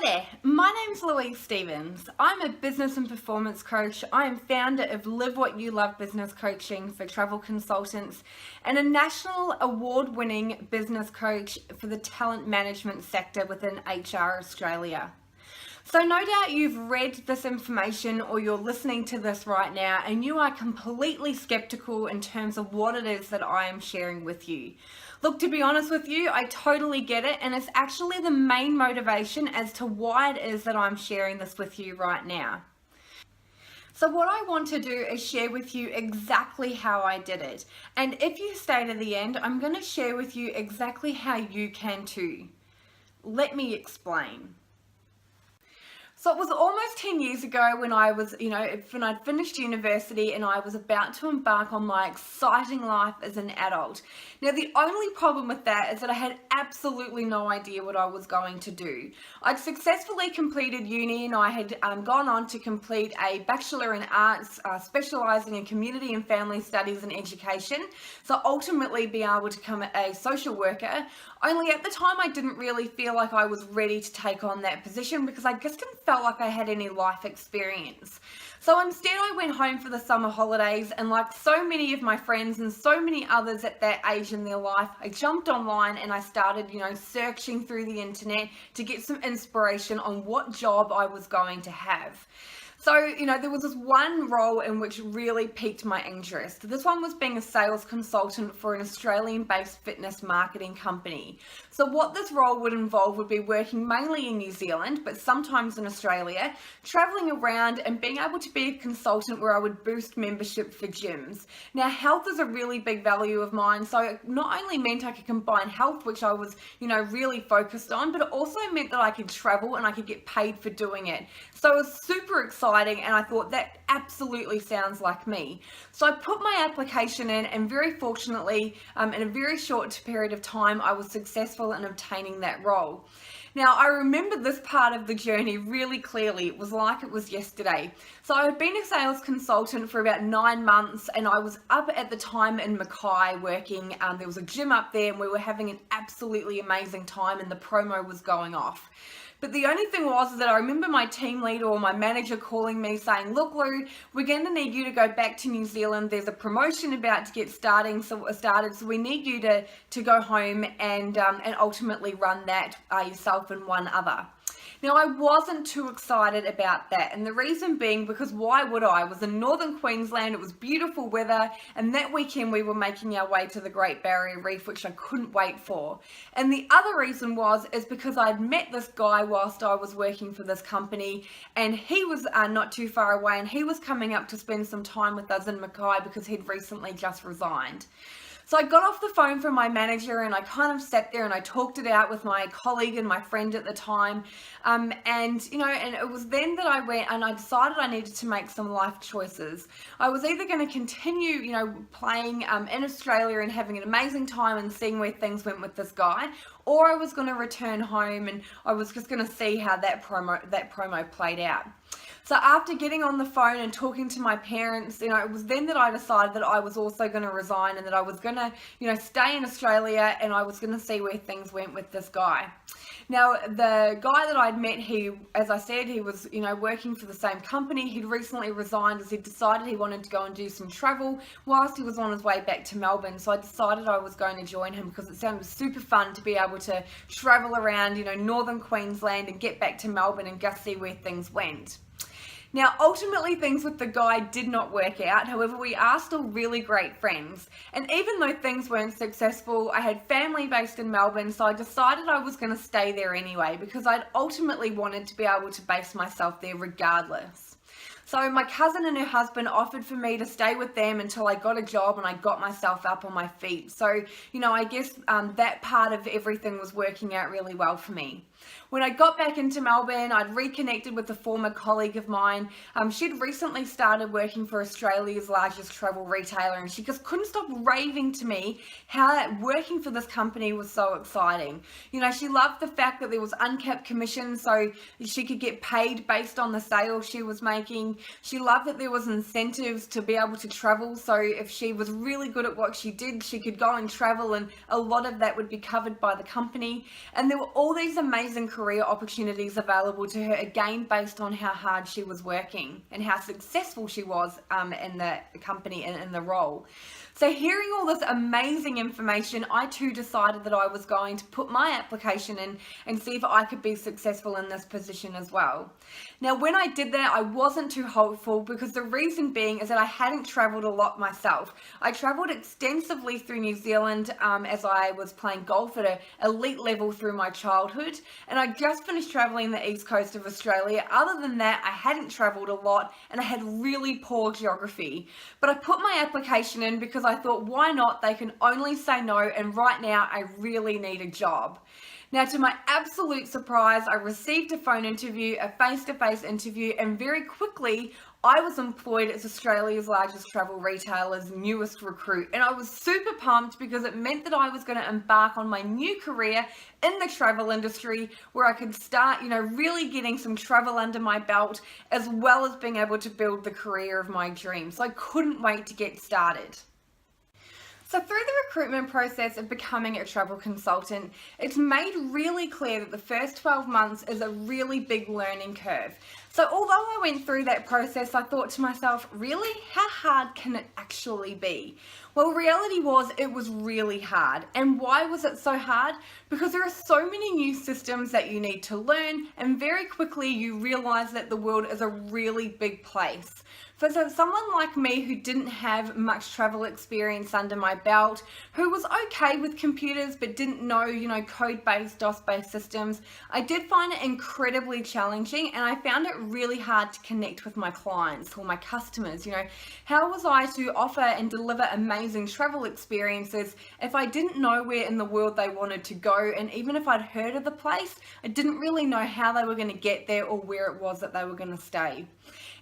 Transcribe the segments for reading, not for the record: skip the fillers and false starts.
Hi there, my name's Louise Stevens. I'm a business and performance coach. I am founder of Live What You Love Business Coaching for travel consultants and a national award-winning business coach for the talent management sector within HR Australia. So no doubt you've read this information or you're listening to this right now and you are completely skeptical in terms of what it is that I am sharing with you. Look, to be honest with you, I totally get it, and it's actually the main motivation as to why it is that I'm sharing this with you right now. So what I want to do is share with you exactly how I did it. And if you stay to the end, I'm going to share with you exactly how you can too. Let me explain. So it was almost 10 years ago when I was, when I'd finished university and I was about to embark on my exciting life as an adult. Now, the only problem with that is that I had absolutely no idea what I was going to do. I'd successfully completed uni and I had gone on to complete a Bachelor in Arts, specialising in Community and Family Studies and Education. So ultimately be able to become a social worker. Only at the time I didn't really feel like I was ready to take on that position because I just didn't felt like I had any life experience. So instead I went home for the summer holidays, and like so many of my friends and so many others at that age in their life, I jumped online and I started, searching through the internet to get some inspiration on what job I was going to have. So, there was this one role in which really piqued my interest. This one was being a sales consultant for an Australian-based fitness marketing company. So what this role would involve would be working mainly in New Zealand, but sometimes in Australia, traveling around and being able to be a consultant where I would boost membership for gyms. Now, health is a really big value of mine, so it not only meant I could combine health, which I was, really focused on, but it also meant that I could travel and I could get paid for doing it. So it was super exciting. And I thought that absolutely sounds like me. So I put my application in, and very fortunately, in a very short period of time, I was successful in obtaining that role. Now, I remember this part of the journey really clearly. It was like it was yesterday. So I had been a sales consultant for about 9 months, and I was up at the time in Mackay working. There was a gym up there and we were having an absolutely amazing time, and the promo was going off. But the only thing was that I remember my team leader or my manager calling me saying, "Look, Lou, we're going to need you to go back to New Zealand. There's a promotion about to get started, so we need you to go home and ultimately run that yourself and one other." Now, I wasn't too excited about that, and the reason being because why would I? I was in northern Queensland, it was beautiful weather, and that weekend we were making our way to the Great Barrier Reef, which I couldn't wait for. And the other reason is because I'd met this guy whilst I was working for this company, and he was not too far away, and he was coming up to spend some time with us in Mackay because he'd recently just resigned. So I got off the phone from my manager and I kind of sat there and I talked it out with my colleague and my friend at the time. And it was then that I went and I decided I needed to make some life choices. I was either going to continue, playing in Australia and having an amazing time and seeing where things went with this guy, or I was going to return home and I was just going to see how that promo played out. So after getting on the phone and talking to my parents, it was then that I decided that I was also going to resign and that I was going to, stay in Australia and I was going to see where things went with this guy. Now, the guy that I'd met, as I said, he was, working for the same company. He'd recently resigned as he decided he wanted to go and do some travel whilst he was on his way back to Melbourne. So I decided I was going to join him because it sounded super fun to be able to travel around, northern Queensland and get back to Melbourne and just see where things went. Now, ultimately, things with the guy did not work out. However, we are still really great friends. And even though things weren't successful, I had family based in Melbourne, so I decided I was going to stay there anyway because I'd ultimately wanted to be able to base myself there regardless. So my cousin and her husband offered for me to stay with them until I got a job and I got myself up on my feet. So, I guess that part of everything was working out really well for me. When I got back into Melbourne, I'd reconnected with a former colleague of mine. She'd recently started working for Australia's largest travel retailer, and she just couldn't stop raving to me how working for this company was so exciting. She loved the fact that there was uncapped commission, so she could get paid based on the sales she was making. She loved that there was incentives to be able to travel. So if she was really good at what she did, she could go and travel, and a lot of that would be covered by the company. And there were all these amazing career opportunities available to her, again, based on how hard she was working and how successful she was in the company and in the role. So hearing all this amazing information, I too decided that I was going to put my application in and see if I could be successful in this position as well. Now, when I did that, I wasn't too hopeful, because the reason being is that I hadn't traveled a lot myself. I traveled extensively through New Zealand as I was playing golf at an elite level through my childhood, and I just finished traveling the east coast of Australia. Other than that, I hadn't traveled a lot, and I had really poor geography. But I put my application in because I thought, why not? They can only say no, and right now I really need a job. Now, to my absolute surprise, I received a phone interview, a face-to-face interview, and very quickly I was employed as Australia's largest travel retailer's newest recruit. And I was super pumped because it meant that I was going to embark on my new career in the travel industry, where I could start, really getting some travel under my belt, as well as being able to build the career of my dreams. So I couldn't wait to get started. So through the recruitment process of becoming a travel consultant, it's made really clear that the first 12 months is a really big learning curve. So although I went through that process, I thought to myself, really, how hard can it actually be? Well, reality was it was really hard. And why was it so hard? Because there are so many new systems that you need to learn, and very quickly you realize that the world is a really big place. For someone like me who didn't have much travel experience under my belt, who was okay with computers but didn't know, code-based, DOS-based systems, I did find it incredibly challenging, and I found it really hard to connect with my clients or my customers. How was I to offer and deliver amazing travel experiences if I didn't know where in the world they wanted to go? And even if I'd heard of the place, I didn't really know how they were going to get there or where it was that they were going to stay.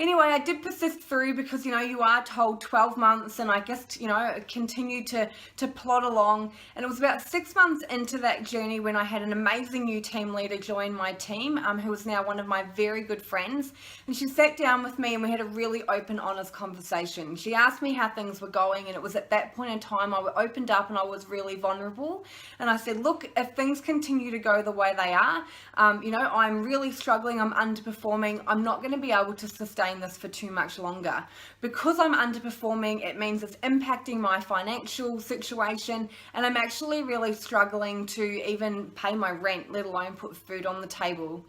Anyway, I did persist through because, you are told 12 months, and I just, continued to plod along. And it was about 6 months into that journey when I had an amazing new team leader join my team, who is now one of my very good friends. And she sat down with me and we had a really open, honest conversation. She asked me how things were going, and it was at that point in time I opened up and I was really vulnerable. And I said, look, if things continue to go the way they are, I'm really struggling, I'm underperforming, I'm not going to be able to sustain this for too much longer. Because I'm underperforming, it means it's impacting my financial situation, and I'm actually really struggling to even pay my rent, let alone put food on the table.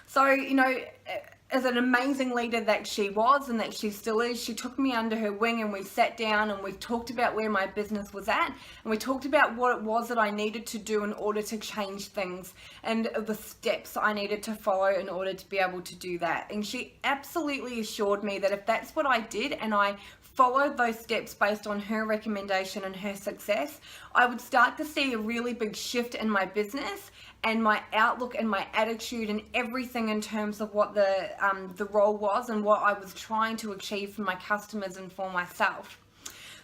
So, as an amazing leader that she was and that she still is, she took me under her wing and we sat down and we talked about where my business was at, and we talked about what it was that I needed to do in order to change things and the steps I needed to follow in order to be able to do that. And she absolutely assured me that if that's what I did and I followed those steps based on her recommendation and her success, I would start to see a really big shift in my business and my outlook and my attitude and everything in terms of what the role was and what I was trying to achieve for my customers and for myself.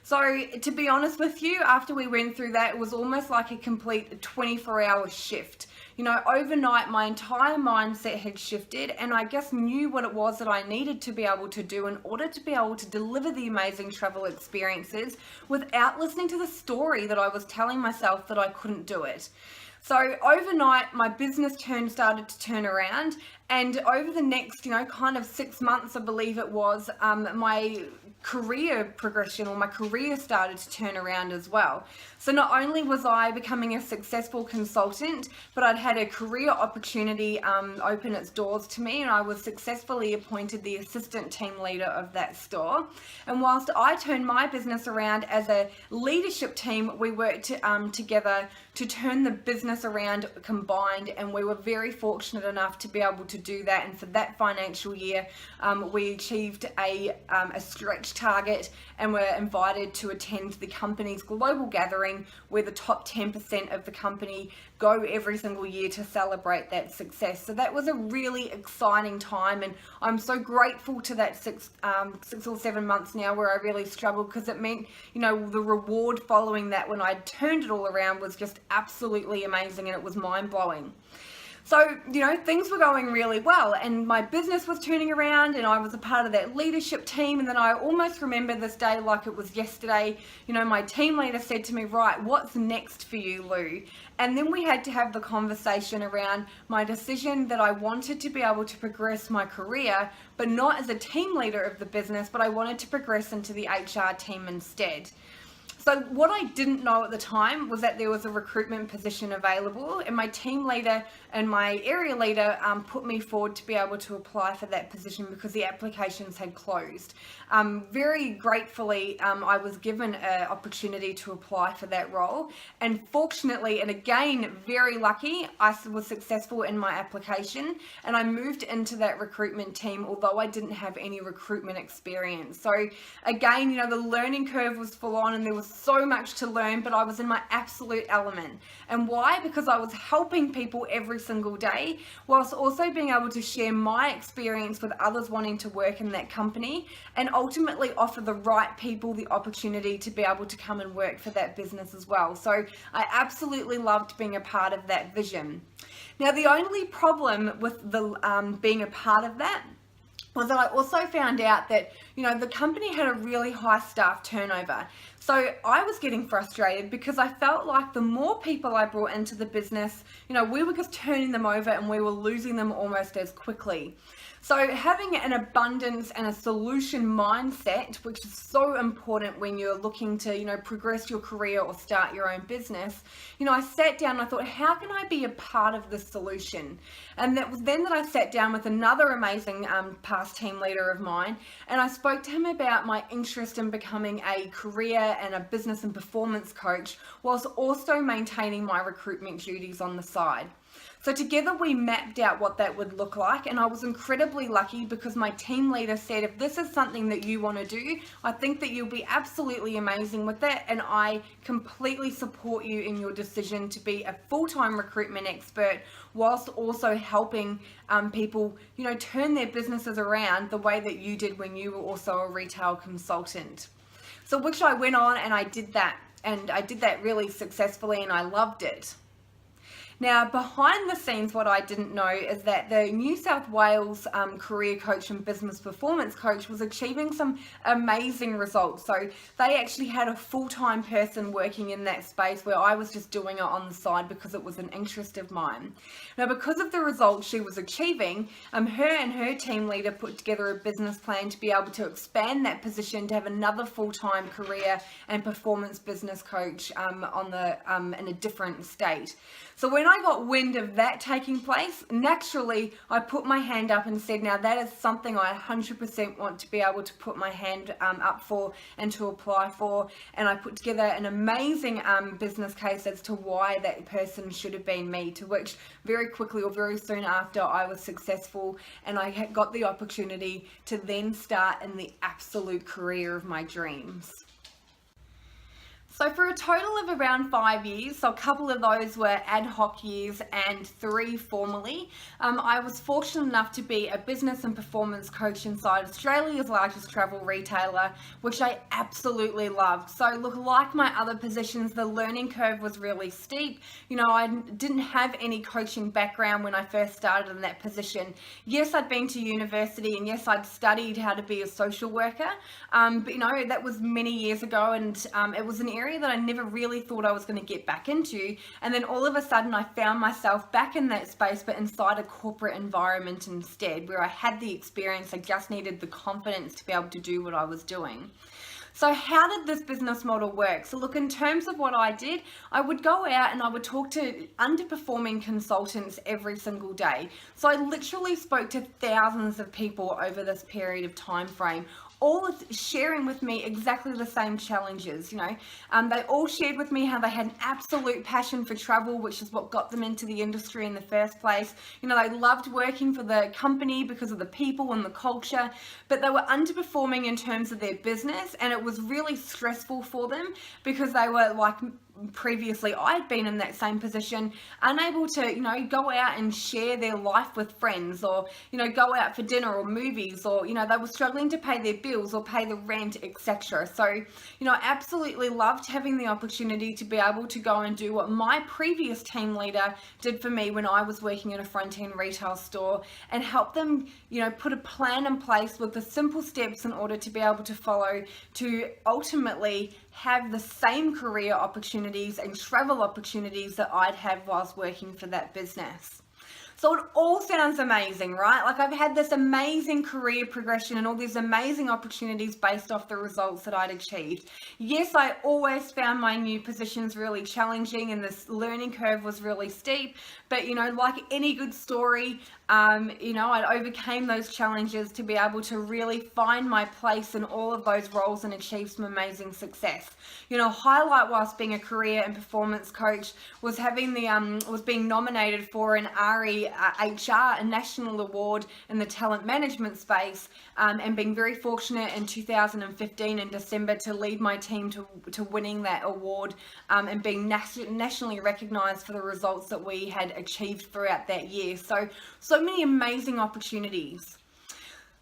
So to be honest with you, after we went through that, it was almost like a complete 24-hour shift. Overnight, my entire mindset had shifted, and I just knew what it was that I needed to be able to do in order to be able to deliver the amazing travel experiences without listening to the story that I was telling myself that I couldn't do it. So overnight, my business started to turn around, and over the next, kind of 6 months, I believe it was, my career progression or my career started to turn around as well. So not only was I becoming a successful consultant, but I'd had a career opportunity open its doors to me, and I was successfully appointed the assistant team leader of that store. And whilst I turned my business around as a leadership team, we worked together to turn the business around combined, and we were very fortunate enough to be able to do that. And for that financial year, we achieved a stretch target and were invited to attend the company's global gathering, where the top 10% of the company go every single year to celebrate that success. So that was a really exciting time, and I'm so grateful to that 6 or 7 months now where I really struggled, because it meant, the reward following that when I turned it all around was just absolutely amazing, and it was mind-blowing. So, things were going really well and my business was turning around and I was a part of that leadership team. And then I almost remember this day like it was yesterday. My team leader said to me, right, what's next for you, Lou? And then we had to have the conversation around my decision that I wanted to be able to progress my career, but not as a team leader of the business, but I wanted to progress into the HR team instead. So what I didn't know at the time was that there was a recruitment position available, and my team leader and my area leader put me forward to be able to apply for that position because the applications had closed. Very gratefully, I was given an opportunity to apply for that role, and fortunately, and again, very lucky, I was successful in my application and I moved into that recruitment team, although I didn't have any recruitment experience. So again, the learning curve was full on and there was so much to learn, but I was in my absolute element. And why? Because I was helping people every single day, whilst also being able to share my experience with others wanting to work in that company and ultimately offer the right people the opportunity to be able to come and work for that business as well. So I absolutely loved being a part of that vision. Now, the only problem with the being a part of that was that I also found out that, the company had a really high staff turnover. So I was getting frustrated because I felt like the more people I brought into the business, we were just turning them over and we were losing them almost as quickly. So having an abundance and a solution mindset, which is so important when you're looking to, progress your career or start your own business, I sat down and I thought, how can I be a part of the solution? And that was then that I sat down with another amazing past team leader of mine, and I spoke to him about my interest in becoming a career and a business and performance coach, whilst also maintaining my recruitment duties on the side. So together we mapped out what that would look like, and I was incredibly lucky because my team leader said, if this is something that you want to do, I think that you'll be absolutely amazing with it, and I completely support you in your decision to be a full-time recruitment expert whilst also helping people, turn their businesses around the way that you did when you were also a retail consultant. So which I went on and I did that, and I did that really successfully and I loved it. Now, behind the scenes, what I didn't know is that the New South Wales career coach and business performance coach was achieving some amazing results. So they actually had a full-time person working in that space where I was just doing it on the side because it was an interest of mine. Now, because of the results she was achieving, her and her team leader put together a business plan to be able to expand that position to have another full-time career and performance business coach in a different state. So when I got wind of that taking place, naturally I put my hand up and said, now that is something I 100% want to be able to put my hand up for and to apply for. And I put together an amazing business case as to why that person should have been me, to which very quickly or very soon after I was successful and I had got the opportunity to then start in the absolute career of my dreams. So for a total of around 5 years, so a couple of those were ad hoc years and 3 formally, I was fortunate enough to be a business and performance coach inside Australia's largest travel retailer, which I absolutely loved. So look, like my other positions, the learning curve was really steep. I didn't have any coaching background when I first started in that position. Yes, I'd been to university and yes, I'd studied how to be a social worker, but that was many years ago, and it was an area that I never really thought I was going to get back into. And then all of a sudden I found myself back in that space, but inside a corporate environment instead, where I had the experience. I just needed the confidence to be able to do what I was doing. So how did this business model work? So look, in terms of what I did, I would go out and I would talk to underperforming consultants every single day. So I literally spoke to thousands of people over this period of time frame, all sharing with me exactly the same challenges. They all shared with me how they had an absolute passion for travel, which is what got them into the industry in the first place. They loved working for the company because of the people and the culture, but they were underperforming in terms of their business, and it was really stressful for them because they were like previously I'd been in that same position, unable to, go out and share their life with friends, or, go out for dinner or movies, or, they were struggling to pay their bills or pay the rent, etc. So, I absolutely loved having the opportunity to be able to go and do what my previous team leader did for me when I was working in a front-end retail store, and help them, put a plan in place with the simple steps in order to be able to follow to ultimately have the same career opportunities and travel opportunities that I'd have whilst working for that business. So it all sounds amazing, right? Like, I've had this amazing career progression and all these amazing opportunities based off the results that I'd achieved. Yes, I always found my new positions really challenging, and this learning curve was really steep, but like any good story, I overcame those challenges to be able to really find my place in all of those roles and achieve some amazing success. Highlight whilst being a career and performance coach was having was being nominated for an RE HR, a national award in the talent management space, and being very fortunate in 2015 in December to lead my team to winning that award, and being nationally recognized for the results that we had achieved throughout that year. So many amazing opportunities.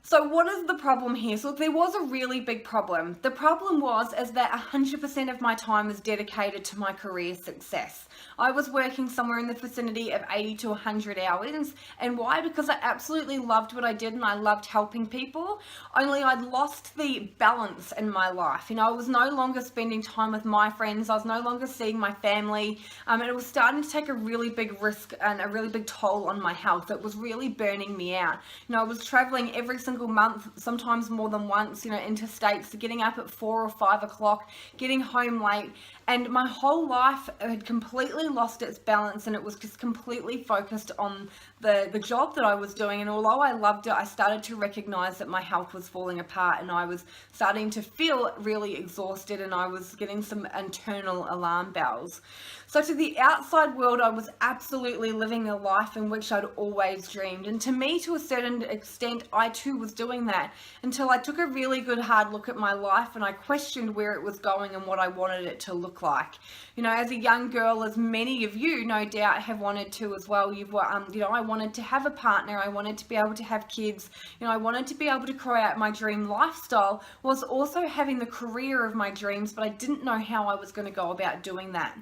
So what is the problem here? So there was a really big problem. The problem is that 100% of my time was dedicated to my career success. I was working somewhere in the vicinity of 80 to 100 hours. And why? Because I absolutely loved what I did and I loved helping people. Only I'd lost the balance in my life. I was no longer spending time with my friends. I was no longer seeing my family. And it was starting to take a really big risk and a really big toll on my health. It was really burning me out. I was traveling every single month, sometimes more than once, into states, getting up at 4 or 5 o'clock, getting home late, and my whole life had completely lost its balance, and it was just completely focused on the job that I was doing. And although I loved it, I started to recognize that my health was falling apart, and I was starting to feel really exhausted, and I was getting some internal alarm bells. So to the outside world, I was absolutely living a life in which I'd always dreamed. And to me, to a certain extent, I too was doing that, until I took a really good hard look at my life and I questioned where it was going and what I wanted it to look like. As a young girl, as many of you no doubt have wanted to as well, I wanted to have a partner, I wanted to be able to have kids, I wanted to be able to create my dream lifestyle, was also having the career of my dreams, but I didn't know how I was going to go about doing that.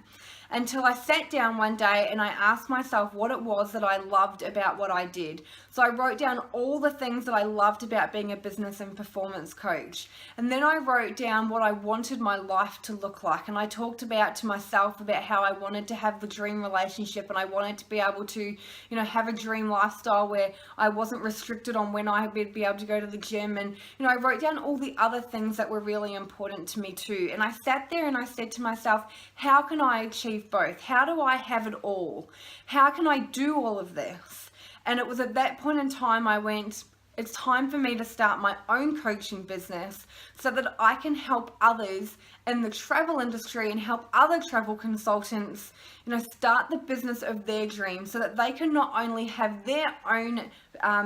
Until I sat down one day and I asked myself what it was that I loved about what I did. So I wrote down all the things that I loved about being a business and performance coach. And then I wrote down what I wanted my life to look like. And I talked to myself about how I wanted to have the dream relationship, and I wanted to be able to, have a dream lifestyle where I wasn't restricted on when I would be able to go to the gym. And, I wrote down all the other things that were really important to me too. And I sat there and I said to myself, how can I achieve both? How do I have it all? How can I do all of this? And it was at that point in time I went, it's time for me to start my own coaching business so that I can help others in the travel industry and help other travel consultants, start the business of their dreams, so that they can not only have their own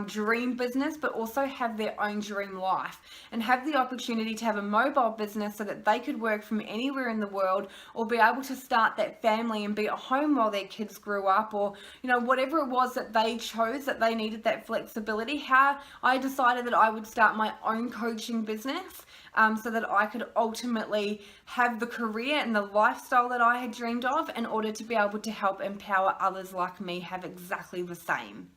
dream business, but also have their own dream life, and have the opportunity to have a mobile business so that they could work from anywhere in the world, or be able to start that family and be at home while their kids grew up, or whatever it was that they chose, that they needed that flexibility. How I decided that I would start my own coaching business, so that I could ultimately have the career and the lifestyle that I had dreamed of, in order to be able to help empower others like me have exactly the same.